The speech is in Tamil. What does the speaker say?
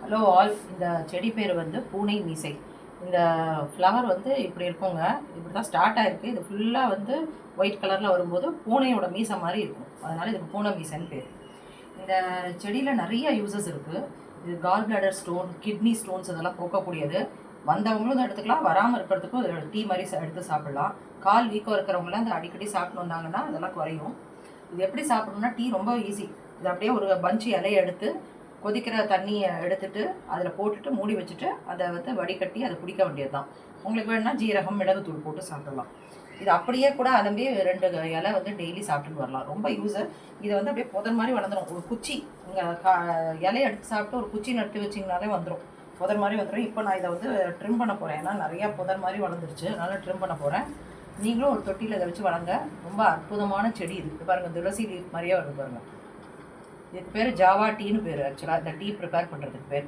Hello all. இந்த செடி பேர் வந்து பூனை மீசை. இந்த ஃப்ளவர் வந்து இப்படி இருக்குங்க. இப்படி தான் ஸ்டார்ட் ஆகிருக்கு. இது ஃபுல்லாக வந்து ஒயிட் கலரில் வரும்போது பூனையோட மீசை மாதிரி இருக்கும். அதனால் இதுக்கு பூனை மீசைன்னு பேர். இந்த செடியில் நிறைய யூசஸ் இருக்குது. இது gall bladder stone, kidney stones இதெல்லாம் போக்கக்கூடியது. வந்தவங்களும் இதை எடுத்துக்கலாம், வராமல் இருக்கிறதுக்கும் இது டீ மாதிரி எடுத்து சாப்பிடலாம். கால் வீக்கம் இருக்கிறவங்களாம் இந்த அடிக்கடி சாப்பிட்டு வந்தாங்கன்னா அதெல்லாம் குறையும். இது எப்படி சாப்பிடணும்னா டீ ரொம்ப ஈஸி. இது அப்படியே ஒரு பஞ்சு இலையை எடுத்து கொதிக்கிற தண்ணியை எடுத்துட்டு அதில் போட்டுட்டு மூடி வச்சுட்டு அதை வந்து வடிகட்டி அதை குடிக்க வேண்டியது தான். உங்களுக்கு வேணும்னா ஜீரகம் மிளகுத்தூள் போட்டு சாப்பிடலாம். இது அப்படியே கூட அலம்பி 2 இலை வந்து டெய்லி சாப்பிட்டுட்டு வரலாம். ரொம்ப யூஸர். இதை வந்து அப்படியே புதர் மாதிரி வளர்ந்துடும். ஒரு குச்சி இலையை எடுத்து சாப்பிட்டு ஒரு குச்சி நட்டு வச்சிங்கனாலே வந்துடும், புதர் மாதிரி வந்துடும். இப்போ நான் இதை வந்து ட்ரிம் பண்ண போகிறேன். ஏன்னா நிறையா புதர் மாதிரி வளர்ந்துருச்சு, அதனால் ட்ரிம் பண்ண போகிறேன். நீங்களும் ஒரு தொட்டியில் இதை வச்சு வளங்க. ரொம்ப அற்புதமான செடி இது. பாருங்கள், துளசி லீஃப் மாதிரியே வருது பாருங்கள். இதுக்கு பேர் ஜாவா டீன்னு பேர். ஆக்சுவலாக இந்த டீ ப்ரிப்பேர் பண்ணுறதுக்கு பேர்.